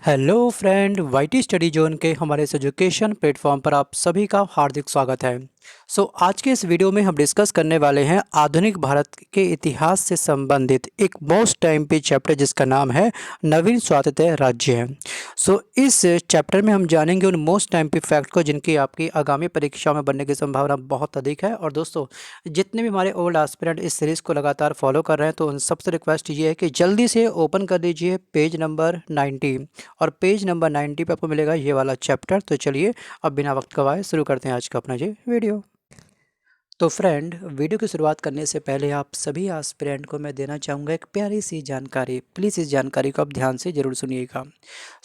Hello friend, YT study zone के हमारे इस एजुकेशन प्लेटफॉर्म पर आप सभी का हार्दिक स्वागत है। आज के इस वीडियो में हम डिस्कस करने वाले हैं आधुनिक भारत के इतिहास से संबंधित एक मोस्ट टाइम पे चैप्टर जिसका नाम है नवीन स्वायत्तशासी राज्य है। इस चैप्टर में हम जानेंगे उन मोस्ट टाइम पे फैक्ट को जिनकी आपकी आगामी परीक्षाओं में बनने की संभावना बहुत अधिक है। और दोस्तों, जितने भी हमारे ओल्ड एस्पिरेंट इस सीरीज़ को लगातार फॉलो कर रहे हैं तो उन सबसे रिक्वेस्ट ये है कि जल्दी से ओपन कर दीजिए पेज नंबर 90 और पेज नंबर 90 पे आपको मिलेगा ये वाला चैप्टर। तो चलिए अब बिना वक्त गवाए शुरू करते हैं आज का अपना ये वीडियो। तो फ्रेंड, वीडियो की शुरुआत करने से पहले आप सभी एस्पिरेंट को मैं देना चाहूँगा एक प्यारी सी जानकारी। प्लीज़ इस जानकारी को आप ध्यान से ज़रूर सुनिएगा।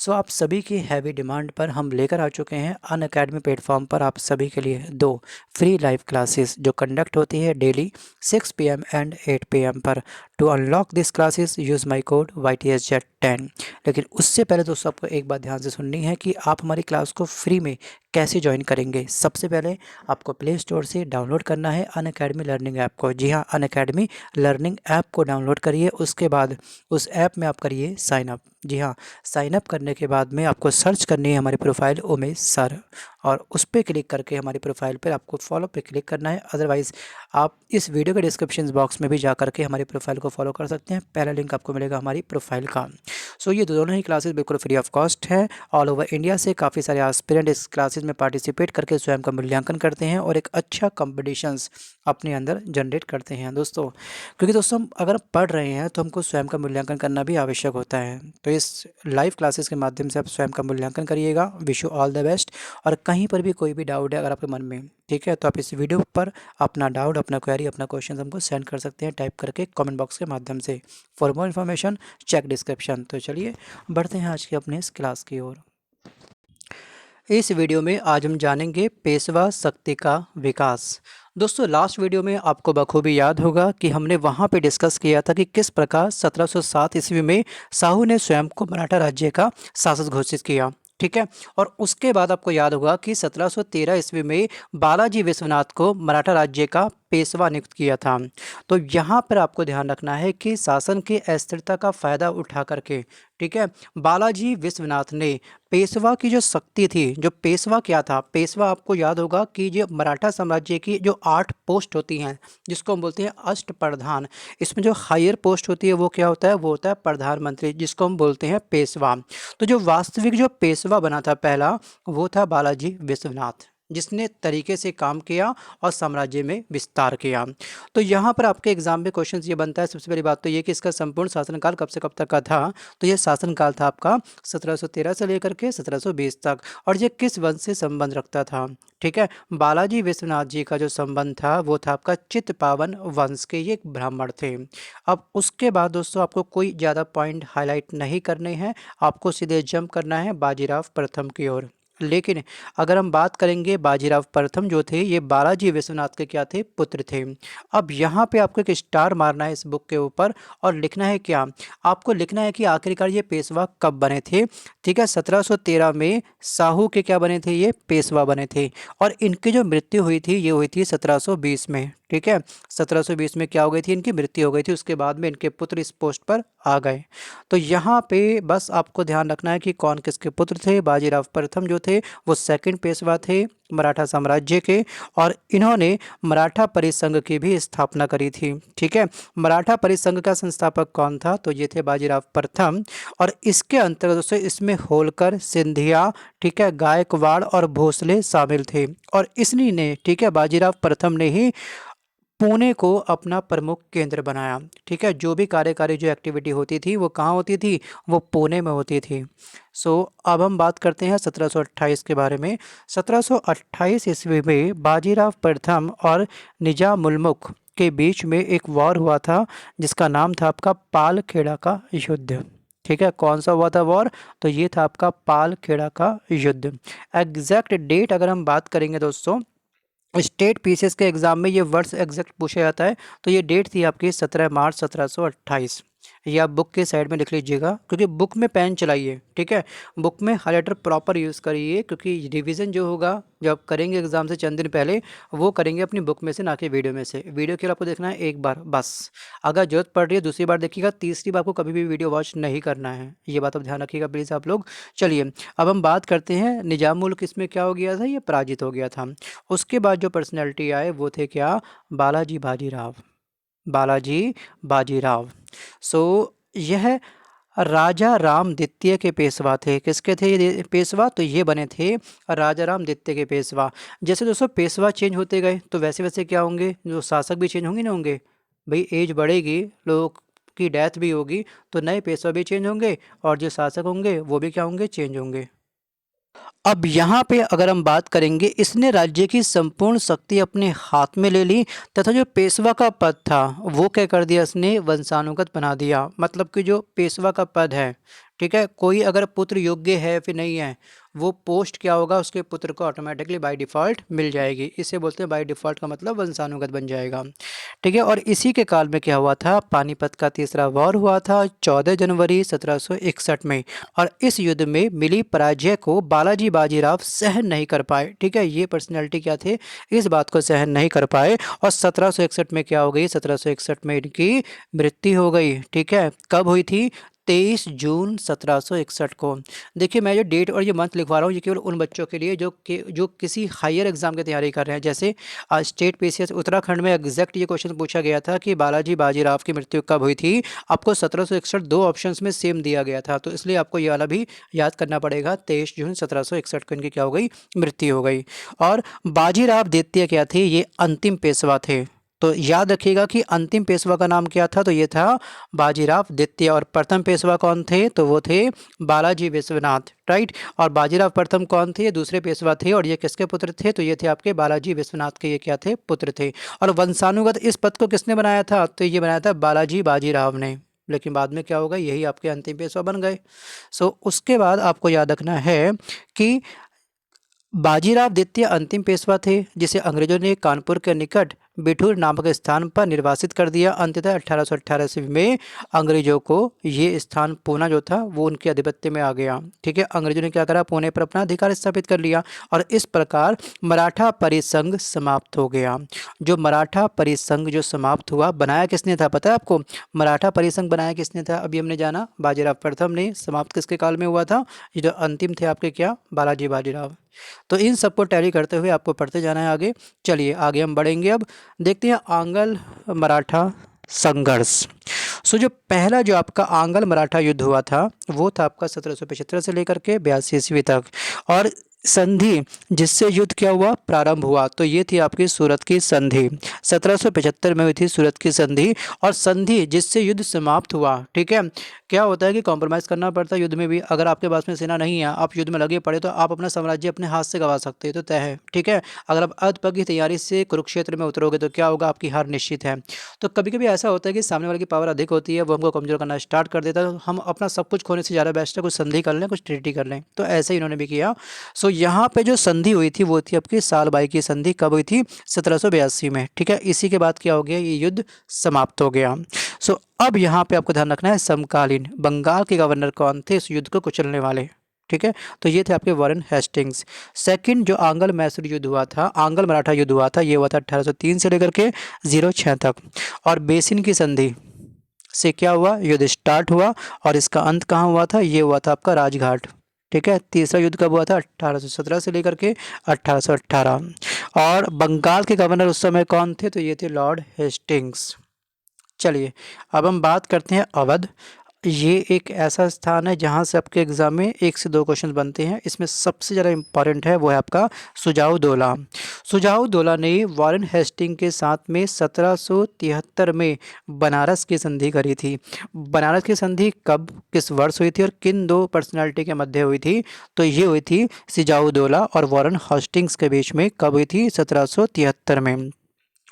आप सभी की हैवी डिमांड पर हम लेकर आ चुके हैं अनअकैडमी प्लेटफॉर्म पर आप सभी के लिए 2 फ्री लाइव क्लासेस जो कंडक्ट होती है डेली 6 PM एंड 8 PM पर। To unlock this classes use my code YTSZ10। लेकिन उससे पहले दोस्तों आपको एक बात ध्यान से सुननी है कि आप हमारी क्लास को फ्री में कैसे ज्वाइन करेंगे। सबसे पहले आपको प्ले स्टोर से डाउनलोड करना है अनअकैडमी लर्निंग ऐप को। जी हाँ, अनअकैडमी लर्निंग ऐप को डाउनलोड करिए। उसके बाद उस ऐप में आप करिए साइन अप। जी हाँ, साइन अप करने के बाद में आपको सर्च करनी है हमारी प्रोफाइल उमेश सर, और उस पर क्लिक करके हमारी प्रोफाइल पर आपको फॉलो पे क्लिक करना है। अदरवाइज़ आप इस वीडियो के डिस्क्रिप्शन बॉक्स में भी जा करके हमारी प्रोफाइल को फॉलो कर सकते हैं। पहला लिंक आपको मिलेगा हमारी प्रोफाइल का। ये दोनों ही क्लासेस बिल्कुल फ्री ऑफ कॉस्ट है। ऑल ओवर इंडिया से काफ़ी सारे एस्पिरेंट इस क्लासेस में पार्टिसिपेट करके स्वयं का मूल्यांकन करते हैं और एक अच्छा कॉम्पिटिशन्स अपने अंदर जनरेट करते हैं दोस्तों। क्योंकि दोस्तों, हम अगर पढ़ रहे हैं तो हमको स्वयं का मूल्यांकन करना भी आवश्यक होता है। तो इस लाइव क्लासेस के माध्यम से आप स्वयं का मूल्यांकन करिएगा। Wish you all the best. और कहीं पर भी कोई भी डाउट है अगर आपके मन में, ठीक है, तो आप इस वीडियो पर अपना डाउट, अपना क्वेरी, अपना क्वेश्चन हमको सेंड कर सकते हैं टाइप करके कमेंट बॉक्स के माध्यम से। For more information check description. तो चलिए बढ़ते हैं आज के अपने इस क्लास की ओर। इस वीडियो में आज हम जानेंगे पेशवा शक्ति का विकास। दोस्तों, लास्ट वीडियो में आपको बखूबी याद होगा कि हमने वहां पे डिस्कस किया था कि किस प्रकार 1707 ईस्वी में शाहू ने स्वयं को मराठा राज्य का शासक घोषित किया, ठीक है। और उसके बाद आपको याद होगा कि 1713 ईस्वी में बालाजी विश्वनाथ को मराठा राज्य का पेशवा नियुक्त किया था। तो यहाँ पर आपको ध्यान रखना है कि शासन की अस्थिरता का फ़ायदा उठा करके, ठीक है, बालाजी विश्वनाथ ने पेशवा की जो शक्ति थी, जो पेशवा क्या था, पेशवा आपको याद होगा कि जो मराठा साम्राज्य की जो 8 पोस्ट होती हैं जिसको हम बोलते हैं अष्ट प्रधान, इसमें जो हायर पोस्ट होती है वो क्या होता है, वो होता है प्रधानमंत्री, जिसको हम बोलते हैं पेशवा। तो जो वास्तविक जो पेशवा बना था पहला, वो था बालाजी विश्वनाथ, जिसने तरीके से काम किया और साम्राज्य में विस्तार किया। तो यहाँ पर आपके एग्जाम में क्वेश्चन ये बनता है, सबसे पहली बात तो ये कि इसका संपूर्ण शासनकाल कब से कब तक का था। तो ये शासनकाल था आपका 1713 से लेकर के 1720 तक। और ये किस वंश से संबंध रखता था, ठीक है। बालाजी विश्वनाथ जी का जो संबंध था वो था आपका चित्तपावन वंश के, ये एक ब्राह्मण थे। अब उसके बाद दोस्तों आपको कोई ज़्यादा पॉइंट हाईलाइट नहीं करने हैं, आपको सीधे जंप करना है बाजीराव प्रथम की ओर। लेकिन अगर हम बात करेंगे, बाजीराव प्रथम जो थे ये बालाजी विश्वनाथ के क्या थे, पुत्र थे। अब यहाँ पे आपको एक स्टार मारना है इस बुक के ऊपर और लिखना है क्या, आपको लिखना है कि आखिरकार ये पेशवा कब बने थे, ठीक है। 1713 में शाहू के क्या बने थे, ये पेशवा बने थे। और इनकी जो मृत्यु हुई थी ये हुई थी 1720 में, ठीक है। 1720 में क्या हो गई थी, इनकी मृत्यु हो गई थी। उसके बाद में इनके पुत्र इस पोस्ट पर आ गए। तो यहाँ पे बस आपको ध्यान रखना है कि कौन किसके पुत्र थे। बाजीराव प्रथम जो थे वो सेकंड पेशवा थे मराठा साम्राज्य के, और इन्होंने मराठा परिसंघ की भी स्थापना करी थी, ठीक है। मराठा परिसंघ का संस्थापक कौन था, तो ये थे बाजीराव प्रथम। और इसके अंतर्गत दोस्तों इसमें होलकर, सिंधिया, ठीक है, गायकवाड़ और भोसले शामिल थे। और इसने ने, ठीक है, बाजीराव प्रथम ने ही पुणे को अपना प्रमुख केंद्र बनाया, ठीक है। जो भी कार्यकारी जो एक्टिविटी होती थी वो कहाँ होती थी, वो पुणे में होती थी। अब हम बात करते हैं 1728 के बारे में। 1728 ईस्वी में बाजीराव प्रथम और निजाम उल मुल्क के बीच में एक वॉर हुआ था जिसका नाम था आपका पाल खेड़ा का युद्ध, ठीक है। कौन सा हुआ था वॉर, तो ये था आपका पाल खेड़ा का युद्ध। एग्जैक्ट डेट अगर हम बात करेंगे दोस्तों, स्टेट पीसीएस के एग्जाम में ये वर्ड्स एग्जैक्ट पूछा जाता है। तो ये डेट थी आपकी 17 मार्च 1728। ये आप बुक के साइड में लिख लीजिएगा, क्योंकि बुक में पेन चलाइए, ठीक है। बुक में हाइलाइटर प्रॉपर यूज़ करिए, क्योंकि रिवीजन जो होगा जो आप करेंगे एग्जाम से चंद दिन पहले, वो करेंगे अपनी बुक में से, ना कि वीडियो में से। वीडियो केवल आपको देखना है एक बार बस। अगर जरूरत पड़ रही है दूसरी बार देखिएगा, तीसरी बार आपको कभी भी वीडियो वॉच नहीं करना है। ये बात आप ध्यान रखिएगा प्लीज़ आप लोग। चलिए अब हम बात करते हैं निजाम मुल्क इसमें क्या हो गया था, ये पराजित हो गया था। उसके बाद जो पर्सनैलिटी आए वो थे क्या, बालाजी बाजीराव। बालाजी बाजीराव। सो यह राजा राम द्वितीय के पेशवा थे। किसके थे ये पेशवा, तो ये बने थे राजा राम द्वितीय के पेशवा। जैसे दोस्तों पेशवा चेंज होते गए तो वैसे वैसे क्या होंगे, जो शासक भी चेंज होंगे ना होंगे। भाई एज बढ़ेगी, लोग की डेथ भी होगी, तो नए पेशवा भी चेंज होंगे, और जो शासक होंगे वो भी क्या होंगे, चेंज होंगे। अब यहाँ पे अगर हम बात करेंगे, इसने राज्य की संपूर्ण शक्ति अपने हाथ में ले ली, तथा जो पेशवा का पद था वो क्या कर दिया, इसने वंशानुगत बना दिया। मतलब कि जो पेशवा का पद है, ठीक है, कोई अगर पुत्र योग्य है फिर नहीं है, वो पोस्ट क्या होगा, उसके पुत्र को ऑटोमेटिकली बाय डिफ़ॉल्ट मिल जाएगी। इसे बोलते हैं बाय डिफ़ॉल्ट, का मतलब वंशानुगत बन जाएगा, ठीक है। और इसी के काल में क्या हुआ था, पानीपत का तीसरा वॉर हुआ था 14 जनवरी 1761 में। और इस युद्ध में मिली पराजय को बालाजी बाजीराव सहन नहीं कर पाए, ठीक है। ये पर्सनैलिटी क्या थे, इस बात को सहन नहीं कर पाए, और 1761 में क्या हो गई, 1761 में इनकी मृत्यु हो गई, ठीक है। कब हुई थी, 23 जून 1761 को। देखिए मैं जो डेट और ये मंथ लिखवा रहा हूँ, ये केवल उन बच्चों के लिए जो किसी हायर एग्जाम की तैयारी कर रहे हैं। जैसे आज स्टेट पीसीएस उत्तराखंड में एग्जैक्ट ये क्वेश्चन पूछा गया था कि बालाजी बाजीराव की मृत्यु कब हुई थी। आपको 1761 दो ऑप्शंस में सेम दिया गया था, तो इसलिए आपको ये वाला भी याद करना पड़ेगा। 23 जून 1761 को इनकी क्या हो गई, मृत्यु हो गई। और बाजीराव द्वितीय क्या थे, ये अंतिम पेशवा थे। तो याद रखिएगा कि अंतिम पेशवा का नाम क्या था, तो ये था बाजीराव द्वितीय। और प्रथम पेशवा कौन थे, तो वो थे बालाजी विश्वनाथ, राइट। और बाजीराव प्रथम कौन थे, ये दूसरे पेशवा थे, और ये किसके पुत्र थे, तो ये थे आपके बालाजी विश्वनाथ के, ये क्या थे, पुत्र थे। और वंशानुगत इस पद को किसने बनाया था, तो ये बनाया था बालाजी बाजीराव ने। लेकिन बाद में क्या होगा, यही आपके अंतिम पेशवा बन गए। सो उसके बाद आपको याद रखना है कि बाजीराव द्वितीय अंतिम पेशवा थे, जिसे अंग्रेजों ने कानपुर के निकट बिठूर नामक स्थान पर निर्वासित कर दिया। अंततः 1818 ईस्वी में अंग्रेजों को ये स्थान पूना जो था वो उनके आधिपत्य में आ गया, ठीक है। अंग्रेजों ने क्या करा, पुणे पर अपना अधिकार स्थापित कर लिया, और इस प्रकार मराठा परिसंघ समाप्त हो गया। जो मराठा परिसंघ जो समाप्त हुआ, बनाया किसने था, पता है आपको, मराठा परिसंघ बनाया किसने था, अभी हमने जाना, बाजीराव प्रथम ने। समाप्त किसके काल में हुआ था, ये जो अंतिम थे आपके क्या, बालाजी बाजीराव। तो इन सबको टैली करते हुए आपको पढ़ते जाना है आगे। चलिए आगे हम बढ़ेंगे। अब देखते हैं आंग्ल मराठा संघर्ष। जो पहला जो आपका आंग्ल मराठा युद्ध हुआ था वो था आपका 1775 से लेकर के 82 ईस्वी तक। और संधि जिससे युद्ध क्या हुआ, प्रारंभ हुआ, तो ये थी आपकी सूरत की संधि। 1775 में हुई थी सूरत की संधि। और संधि जिससे युद्ध समाप्त हुआ, ठीक है। क्या होता है कि कॉम्प्रोमाइज़ करना पड़ता है युद्ध में भी। अगर आपके पास में सेना नहीं है, आप युद्ध में लगे पड़े, तो आप अपना साम्राज्य अपने हाथ से गंवा सकते हैं, तो तय है, ठीक है। अगर आप अधपग की तैयारी से कुरुक्षेत्र में उतरोगे तो क्या होगा, आपकी हार निश्चित है। तो कभी कभी ऐसा होता है कि सामने वाले की पावर अधिक होती है, वो हमको कमजोर करना स्टार्ट कर देता है, तो हम अपना सब कुछ खोने से ज़्यादा बेस्ट है कुछ संधि कर लें, कुछ ट्रीटी कर लें। तो ऐसे ही इन्होंने भी किया। यहाँ पे जो संधि हुई थी वो थी आपकी साल बाई की संधि। कब हुई थी, 1782 में, ठीक है। इसी के बाद क्या हो गया, ये युद्ध समाप्त हो गया। अब यहाँ पे आपको ध्यान रखना है, समकालीन बंगाल के गवर्नर कौन थे इस युद्ध को कुचलने वाले, ठीक है। तो ये थे आपके वॉरेन हेस्टिंग्स। सेकंड जो आंग्ल मैसूर युद्ध हुआ था, आंग्ल मराठा युद्ध हुआ था, ये हुआ था 1803 से लेकर के 06 तक। और बेसिन की संधि से क्या हुआ, युद्ध स्टार्ट हुआ, और इसका अंत कहाँ हुआ था, ये हुआ था आपका राजघाट, ठीक है। तीसरा युद्ध कब हुआ था, 1817 से लेकर के 1818। और बंगाल के गवर्नर उस समय कौन थे, तो ये थे लॉर्ड हेस्टिंग्स। चलिए अब हम बात करते हैं अवध। ये एक ऐसा स्थान है जहाँ से आपके एग्जाम में 1 से 2 क्वेश्चन बनते हैं। इसमें सबसे ज़्यादा इम्पॉर्टेंट है वो है आपका सुजाउदौला। सुजाउदौला ने वॉरेन हेस्टिंग के साथ में 1773 में बनारस की संधि करी थी। बनारस की संधि कब, किस वर्ष हुई थी, और किन दो पर्सनालिटी के मध्य हुई थी, तो ये हुई थी सुजाउदौला और वॉरेन हेस्टिंग्स के बीच में। कब हुई थी, 1773 में।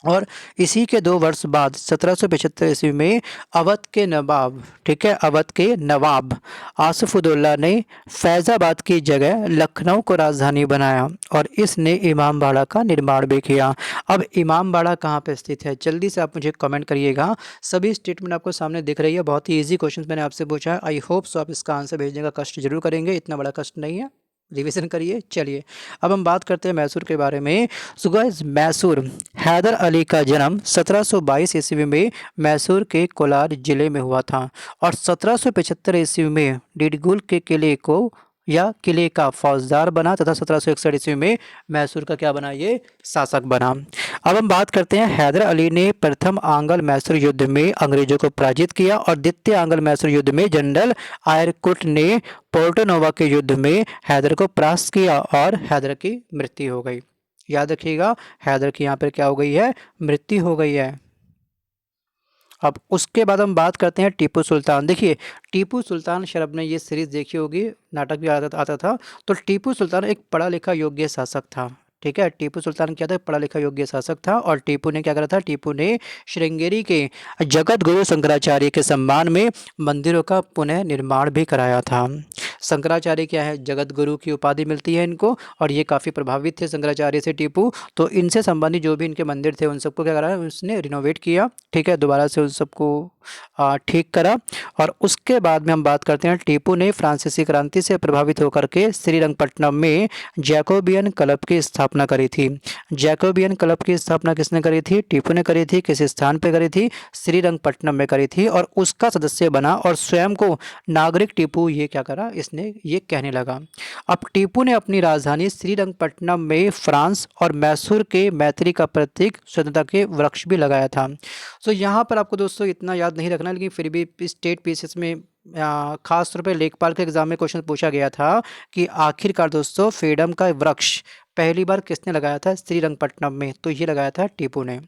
और इसी के 2 वर्ष बाद 1775 ईस्वी में अवध के नवाब, ठीक है, अवध के नवाब आसिफउद्दौला ने फैज़ाबाद की जगह लखनऊ को राजधानी बनाया और इसने इमामबाड़ा का निर्माण भी किया। अब इमामबाड़ा कहाँ पे स्थित है, जल्दी से आप मुझे कमेंट करिएगा। सभी स्टेटमेंट आपको सामने दिख रही है, बहुत ही ईजी क्वेश्चन मैंने आपसे पूछा है। आई होप सो आप इसका आंसर भेजने का कष्ट जरूर करेंगे, इतना बड़ा कष्ट नहीं है, रिवीजन करिए। चलिए अब हम बात करते हैं मैसूर के बारे में। सो गाइस, मैसूर, हैदर अली का जन्म 1722 ईस्वी में मैसूर के कोलार जिले में हुआ था और 1775 ईस्वी में डिडगुल के किले को या किले का फौजदार बना तथा 1761 ईस्वी में मैसूर का क्या बना, ये शासक बना। अब हम बात करते हैं, हैदर अली ने प्रथम आंग्ल मैसूर युद्ध में अंग्रेजों को पराजित किया और द्वितीय आंग्ल मैसूर युद्ध में जनरल आयरकुट ने पोर्टो नोवा के युद्ध में हैदर को परास्त किया और हैदर की मृत्यु हो गई। याद रखिएगा, हैदर की यहाँ पर क्या हो गई है, मृत्यु हो गई है। अब उसके बाद हम बात करते हैं टीपू सुल्तान। देखिए, टीपू सुल्तान शायद आपने ये सीरीज़ देखी होगी, नाटक भी आता था। तो टीपू सुल्तान एक पढ़ा लिखा योग्य शासक था, ठीक है। टीपू सुल्तान क्या था, पढ़ा लिखा योग्य शासक था। और टीपू ने क्या करा था, टीपू ने श्रृंगेरी के जगत गुरु शंकराचार्य के सम्मान में मंदिरों का पुनः निर्माण भी कराया था। शंकराचार्य क्या है, जगत गुरु की उपाधि मिलती है इनको, और ये काफ़ी प्रभावित थे शंकराचार्य से टीपू। तो इनसे संबंधित जो भी इनके मंदिर थे उन सबको क्या करा, उसने रिनोवेट किया, ठीक है, दोबारा से उन सबको ठीक करा। और उसके बाद में हम बात करते हैं, टीपू ने फ्रांसीसी क्रांति से प्रभावित होकर के श्रीरंगपट्टनम में जैकोबियन क्लब की स्थापना करी थी। जैकोबियन क्लब की स्थापना किसने करी थी, टीपू ने करी थी। किस स्थान पे करी थी, श्रीरंगपट्टनम में करी थी, और उसका सदस्य बना और स्वयं को नागरिक टीपू ये क्या करा, इसने ये कहने लगा। अब टीपू ने अपनी राजधानी श्रीरंगपट्टनम में फ्रांस और मैसूर के मैत्री का प्रतीक स्वतंत्रता के वृक्ष भी लगाया था। सो यहाँ पर आपको दोस्तों इतना याद नहीं रखना, लेकिन फिर भी स्टेट पीसीएस में खास तौर पे लेखपाल के एग्जाम में क्वेश्चन पूछा गया था कि आखिरकार दोस्तों फ्रीडम का वृक्ष पहली बार किसने लगाया था श्रीरंगपट्टनम में, तो ये लगाया था टीपू ने।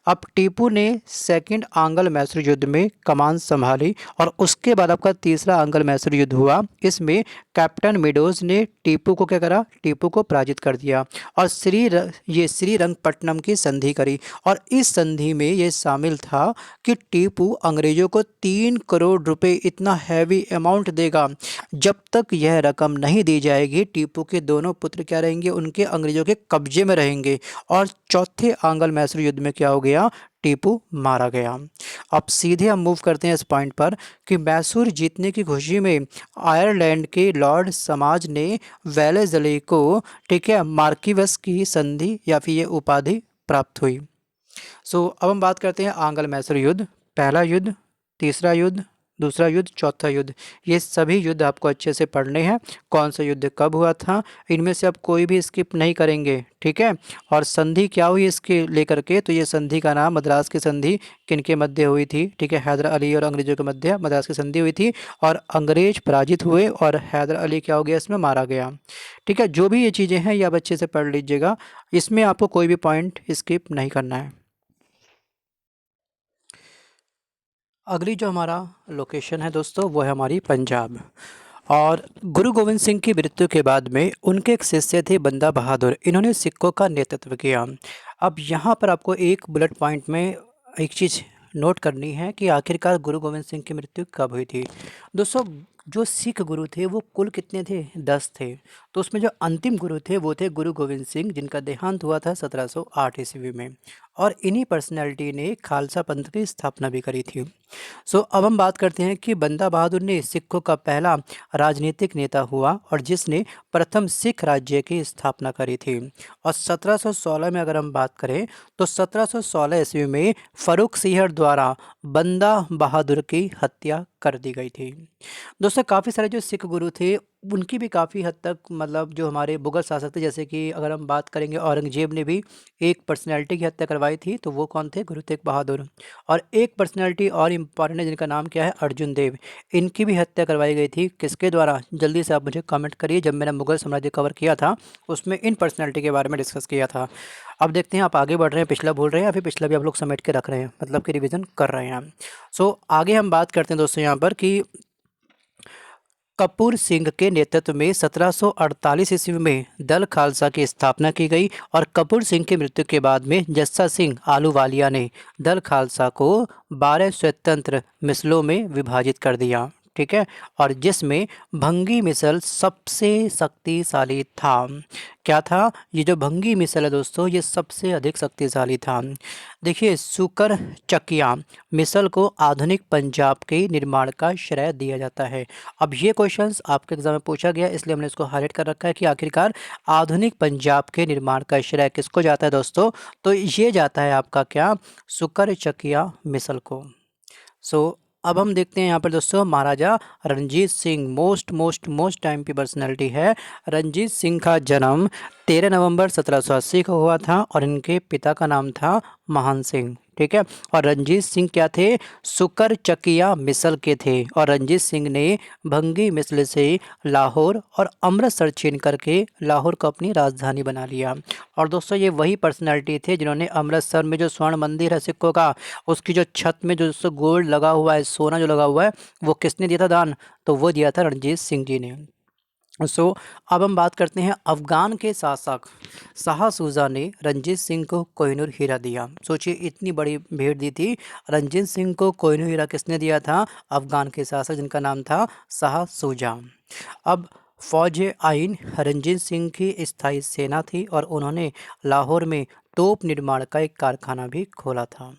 अब टीपू ने सेकंड आंग्ल मैसूर युद्ध में कमान संभाली और उसके बाद आपका तीसरा आंग्ल मैसूर युद्ध हुआ। इसमें कैप्टन मेडोज ने टीपू को क्या करा, टीपू को पराजित कर दिया और श्रीरंगपट्टनम की संधि करी। और इस संधि में ये शामिल था कि टीपू अंग्रेजों को 3 करोड़ रुपए, इतना हैवी अमाउंट देगा। जब तक यह रकम नहीं दी जाएगी टीपू के दोनों पुत्र क्या रहेंगे, उनके अंग्रेजों के कब्जे में रहेंगे। और चौथे आंग्ल मैसूर युद्ध में क्या हो गया, टीपू मारा गया। अब सीधे हम मूव करते हैं इस पॉइंट पर कि मैसूर जीतने की खुशी में आयरलैंड के लॉर्ड समाज ने वेलेज़ली को, ठीक है, मार्किवस की संधि या फिर ये उपाधि प्राप्त हुई। सो अब हम बात करते हैं आंग्ल मैसूर युद्ध। पहला युद्ध, तीसरा युद्ध, दूसरा युद्ध, चौथा युद्ध, ये सभी युद्ध आपको अच्छे से पढ़ने हैं। कौन सा युद्ध कब हुआ था, इनमें से आप कोई भी स्किप नहीं करेंगे, ठीक है। और संधि क्या हुई इसके लेकर के, तो ये संधि का नाम मद्रास की संधि किनके मध्य हुई थी, ठीक है, हैदर अली और अंग्रेजों के मध्य मद्रास की संधि हुई थी। और अंग्रेज पराजित हुए और हैदर अली क्या हो गया, इसमें मारा गया, ठीक है। जो भी ये चीज़ें हैं ये आप अच्छे से पढ़ लीजिएगा, इसमें आपको कोई भी पॉइंट स्किप नहीं करना है। अगली जो हमारा लोकेशन है दोस्तों वो है हमारी पंजाब। और गुरु गोविंद सिंह की मृत्यु के बाद में उनके एक शिष्य थे बंदा बहादुर, इन्होंने सिखों का नेतृत्व किया। अब यहाँ पर आपको एक बुलेट पॉइंट में एक चीज़ नोट करनी है कि आखिरकार गुरु गोविंद सिंह की मृत्यु कब हुई थी। दोस्तों, जो सिख गुरु थे वो कुल कितने थे, 10 थे। तो उसमें जो अंतिम गुरु थे वो थे गुरु गोविंद सिंह, जिनका देहांत हुआ था 1708 ईस्वी में। और इन्हीं पर्सनैलिटी ने खालसा पंथ की स्थापना भी करी थी। सो अब हम बात करते हैं कि बंदा बहादुर ने सिखों का पहला राजनीतिक नेता हुआ और जिसने प्रथम सिख राज्य की स्थापना करी थी। और 1716 में अगर हम बात करें तो 1716 ईस्वी में फर्रुख सिंह द्वारा बंदा बहादुर की हत्या कर दी गई थी। दोस्तों, काफ़ी सारे जो सिख गुरु थे उनकी भी काफ़ी हद तक, मतलब जो हमारे मुगल शासक थे, जैसे कि अगर हम बात करेंगे औरंगजेब ने भी एक पर्सनैलिटी की हत्या करवाई थी, तो वो कौन थे, गुरु तेग बहादुर। और एक पर्सनैलिटी और इम्पॉर्टेंट है जिनका नाम क्या है, अर्जुन देव, इनकी भी हत्या करवाई गई थी। किसके द्वारा, जल्दी से आप मुझे कमेंट करिए। जब मैंने मुगल साम्राज्य कवर किया था उसमें इन पर्सनैलिटी के बारे में डिस्कस किया था। अब देखते हैं आप आगे बढ़ रहे हैं, पिछला भूल रहे हैं या फिर पिछला भी आप लोग समेट के रख रहे हैं, मतलब कि रिविज़न कर रहे हैं। सो आगे हम बात करते हैं दोस्तों यहाँ पर कि कपूर सिंह के नेतृत्व में 1748 ईस्वी में दल खालसा की स्थापना की गई और कपूर सिंह की मृत्यु के बाद में जस्सा सिंह आलूवालिया ने दल खालसा को 12 स्वतंत्र मिसलों में विभाजित कर दिया। ठीक है, और जिसमें भंगी मिसल सबसे शक्तिशाली था। क्या था? ये जो भंगी मिसल है दोस्तों, ये सबसे अधिक शक्तिशाली था। देखिए, सुकर चकिया मिसल को आधुनिक पंजाब के निर्माण का श्रेय दिया जाता है। अब ये क्वेश्चंस आपके एग्जाम में पूछा गया, इसलिए हमने इसको हाईलाइट कर रखा है कि आखिरकार आधुनिक पंजाब के निर्माण का श्रेय किसको जाता है दोस्तों? तो ये जाता है आपका क्या? सुकर चकिया मिसल को। सो अब हम देखते हैं यहाँ पर दोस्तों महाराजा रणजीत सिंह, मोस्ट टाइम की पर्सनैलिटी है। रणजीत सिंह का जन्म 13 नवंबर 1780 को हुआ था और इनके पिता का नाम था महान सिंह। ठीक है, और रणजीत सिंह क्या थे? सुकर चकिया मिसल के थे और रणजीत सिंह ने भंगी मिसल से लाहौर और अमृतसर छीन करके लाहौर को अपनी राजधानी बना लिया। और दोस्तों ये वही पर्सनैलिटी थे जिन्होंने अमृतसर में जो स्वर्ण मंदिर है सिक्कों का, उसकी जो छत में जो दोस्तों गोल्ड लगा हुआ है, सोना जो लगा हुआ है, वो किसने दिया था दान? तो वो दिया था रणजीत सिंह जी ने। अब हम बात करते हैं अफगान के शासक शाह सूजा ने रणजीत सिंह को कोहिनूर हीरा दिया। सोचिए, इतनी बड़ी भेंट दी थी। रणजीत सिंह को कोहिनूर हीरा किसने दिया था? अफगान के शासक जिनका नाम था शाह सूजा। अब फौज आइन रणजीत सिंह की स्थायी सेना थी और उन्होंने लाहौर में तोप निर्माण का एक कारखाना भी खोला था।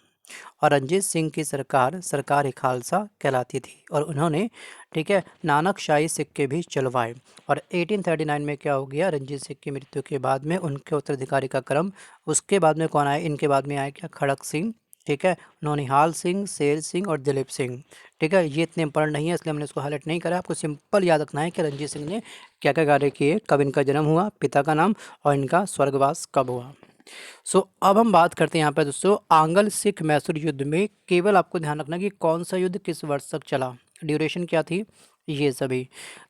और रणजीत सिंह की सरकार खालसा कहलाती थी और उन्होंने, ठीक है, नानकशाही सिक्के भी चलवाए। और 1839 में क्या हो गया? रणजीत सिंह की मृत्यु के बाद में उनके उत्तराधिकारी का क्रम, उसके बाद में कौन आए? इनके बाद में आए क्या? खड़क सिंह, ठीक है, नौनिहाल सिंह, शेर सिंह और दिलीप सिंह। ठीक है, ये इतने इंपॉर्टेंट नहीं है इसलिए हमने इसको हाईलाइट नहीं करा। आपको सिंपल याद रखना है कि रणजीत सिंह ने क्या क्या कार्य किए, कब इनका जन्म हुआ, पिता का नाम और इनका स्वर्गवास कब हुआ। अब हम बात करते हैं यहाँ पर दोस्तों आंग्ल सिख मैसूर युद्ध में। केवल आपको ध्यान रखना कि कौन सा युद्ध किस वर्ष तक चला, ड्यूरेशन क्या थी, ये सभी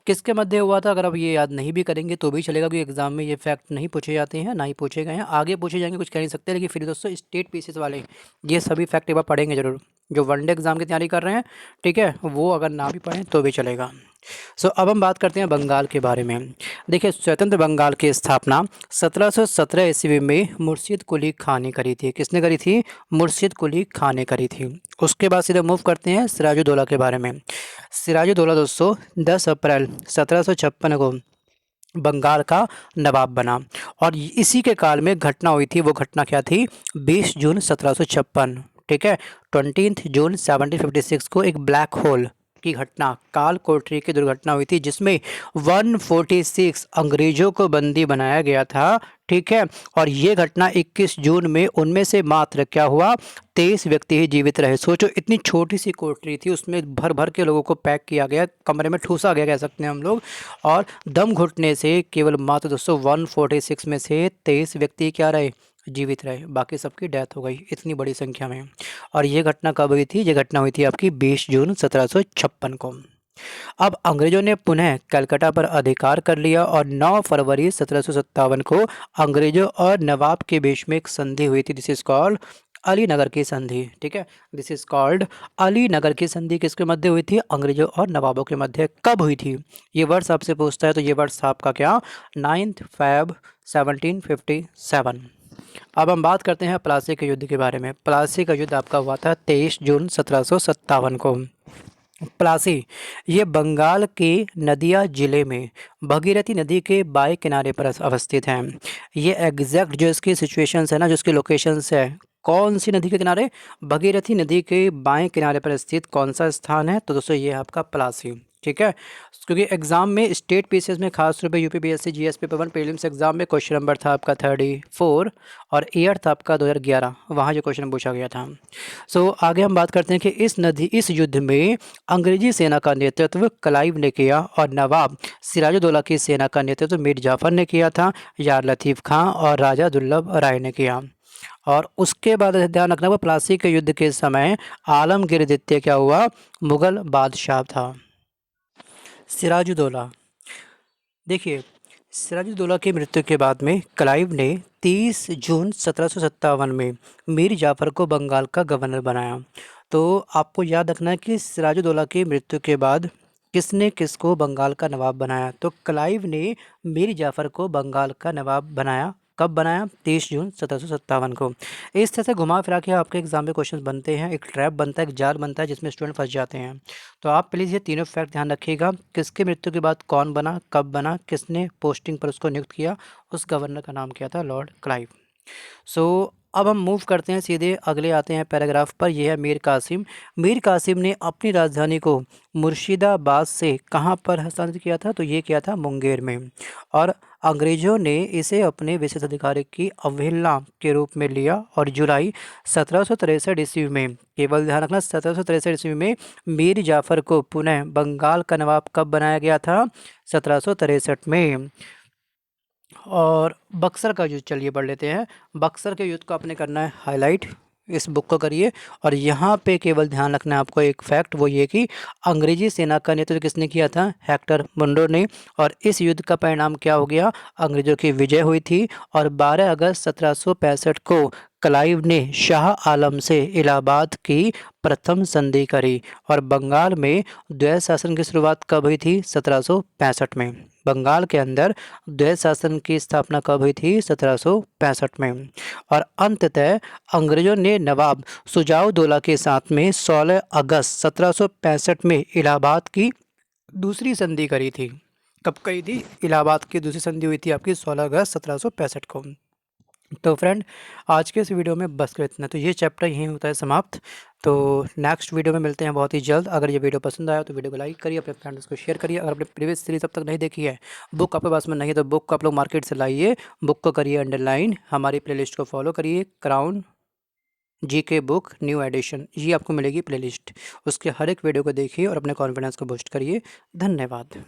किसके मध्य हुआ था। अगर आप ये याद नहीं भी करेंगे तो भी चलेगा, क्योंकि एग्जाम में ये फैक्ट नहीं पूछे जाते हैं, ना ही पूछे गए हैं। आगे पूछे जाएंगे, कुछ कह नहीं सकते, लेकिन फिर दोस्तों स्टेट पीसेस वाले ये सभी फैक्ट एक बार पढ़ेंगे जरूर। जो वनडे एग्जाम की तैयारी कर रहे हैं, ठीक है, वो अगर ना भी पढ़ें तो भी चलेगा। अब हम बात करते हैं बंगाल के बारे में। देखिए, स्वतंत्र बंगाल की स्थापना 1717 ईस्वी में मुर्शिद कुली खां ने करी थी। किसने करी थी? मुर्शिद कुली खां ने करी थी। उसके बाद सीधे मूव करते हैं सिराजुद्दौला के बारे में। सिराजुद्दौला दोस्तों 10 अप्रैल 1756 को बंगाल का नवाब बना और इसी के काल में घटना हुई थी। वो घटना क्या थी? 20 जून 1756, ठीक है, 20 जून 1756 को एक ब्लैक होल की घटना, काल कोठरी की दुर्घटना हुई थी, जिसमें 146 अंग्रेजों को बंदी बनाया गया था। ठीक है, और ये घटना 21 जून में, उनमें से मात्र क्या हुआ? 23 व्यक्ति ही जीवित रहे। सोचो, इतनी छोटी सी कोठरी थी, उसमें भर भर के लोगों को पैक किया गया, कमरे में ठूसा गया कह सकते हैं हम लोग, और दम घुटने से केवल मात्र दोस्तों 146 में से 23 व्यक्ति क्या रहे? जीवित रहे, बाकी सबकी डेथ हो गई इतनी बड़ी संख्या में। और ये घटना कब हुई थी? ये घटना हुई थी आपकी 20 जून 1756 को। अब अंग्रेजों ने पुनः कलकत्ता पर अधिकार कर लिया और 9 फरवरी 1757 को अंग्रेजों और नवाब के बीच में एक संधि हुई थी। दिस इज कॉल्ड अलीनगर की संधि। ठीक है, दिस इज कॉल्ड अलीनगर की संधि। किसके मध्य हुई थी? अंग्रेजों और नवाबों के मध्य। कब हुई थी? ये वर्ष आपसे पूछता है तो ये वर्ष आपका क्या? 9 फरवरी 1757। अब हम बात करते हैं प्लासी के युद्ध के बारे में। प्लासी का युद्ध आपका हुआ था 23 जून 1757 को। प्लासी ये बंगाल के नदिया जिले में भगीरथी नदी के बाएं किनारे पर अवस्थित है। ये एग्जैक्ट जो इसकी सिचुएशंस है ना, जो इसकी लोकेशंस है, कौन सी नदी के किनारे? भगीरथी नदी के बाएं किनारे पर स्थित कौन सा स्थान है? तो दोस्तों ये है आपका प्लासी। ठीक है, क्योंकि एग्जाम में स्टेट पीसेस में खास तौर पे UPPSC GS paper 1 prelims exam में क्वेश्चन नंबर था आपका 34 और ईयर था आपका 2011, वहाँ जो क्वेश्चन पूछा गया था। आगे हम बात करते हैं कि इस युद्ध में अंग्रेजी सेना का नेतृत्व क्लाइव ने किया और नवाब सिराजुद्दौला की सेना का नेतृत्व मीर जाफर ने किया था, यार लतीफ़ खां और राजा दुर्लभ राय ने किया। और उसके बाद ध्यान रखना, वो प्लासी के युद्ध के समय आलमगीर द्वितीय क्या हुआ? मुगल बादशाह था। सिराजुद्दौला, देखिए, सिराजुद्दौला की मृत्यु के बाद में क्लाइव ने 30 जून 1757 में मीर जाफ़र को बंगाल का गवर्नर बनाया। तो आपको याद रखना है कि सिराजुद्दौला की मृत्यु के बाद किसने किसको बंगाल का नवाब बनाया? तो क्लाइव ने मीर जाफ़र को बंगाल का नवाब बनाया। कब बनाया? 30 जून 1757 को। इस तरह से घुमा फिरा के आपके एग्जाम में क्वेश्चन बनते हैं, एक ट्रैप बनता है, एक जाल बनता है जिसमें स्टूडेंट फंस जाते हैं। तो आप प्लीज़ ये तीनों फैक्ट ध्यान रखिएगा। किसकी मृत्यु के बाद कौन बना, कब बना, किसने पोस्टिंग पर उसको नियुक्त किया, उस गवर्नर का नाम क्या था? Lord Clive. सो अब हम मूव करते हैं सीधे, अगले आते हैं पैराग्राफ पर। यह है मीर कासिम। मीर कासिम ने अपनी राजधानी को मुर्शिदाबाद से कहाँ पर हस्तांतरित किया था? तो ये किया था मुंगेर में। और अंग्रेज़ों ने इसे अपने विशेष अधिकारी की अवहेलना के रूप में लिया और जुलाई 1763 ईस्वी में, केवल ध्यान रखना 1763 ईस्वी में, मीर जाफ़र को पुनः बंगाल का नवाब कब बनाया गया था? 1763 में। और बक्सर का युद्ध चलिए पढ़ लेते हैं। बक्सर के युद्ध को आपने करना है हाईलाइट, इस बुक को करिए। और यहाँ पे केवल ध्यान रखना है आपको एक फैक्ट, वो ये कि अंग्रेजी सेना का नेतृत्व किसने किया था? हेक्टर मुंडो ने। और इस युद्ध का परिणाम क्या हो गया? अंग्रेजों की विजय हुई थी। और 12 अगस्त 1765 को क्लाइव ने शाह आलम से इलाहाबाद की प्रथम संधि करी। और बंगाल में द्वैध शासन की शुरुआत कब हुई थी? 1765 में। बंगाल के अंदर द्वैध शासन की स्थापना कब हुई थी? 1765 में। और अंततः अंग्रेजों ने नवाब शुजाउद्दौला के साथ में 16 अगस्त 1765 में इलाहाबाद की दूसरी संधि करी थी। कब करी थी? इलाहाबाद की दूसरी संधि हुई थी आपकी 16 अगस्त 1765 को। तो फ्रेंड, आज के इस वीडियो में बस कर इतना। तो ये चैप्टर यहीं होता है समाप्त। तो नेक्स्ट वीडियो में मिलते हैं बहुत ही जल्द। अगर ये वीडियो पसंद आया तो वीडियो को लाइक करिए, अपने फ्रेंड्स को शेयर करिए। अगर आपने प्रीवियस सीरीज अब तक नहीं देखी है, बुक आपके पास में नहीं है, तो बुक को आप लोग मार्केट से लाइए, बुक को करिए अंडरलाइन, हमारी प्लेलिस्ट को फॉलो करिए, crown GK book new edition, ये आपको मिलेगी प्लेलिस्ट। उसके हर एक वीडियो को देखिए और अपने कॉन्फिडेंस को बूस्ट करिए। धन्यवाद।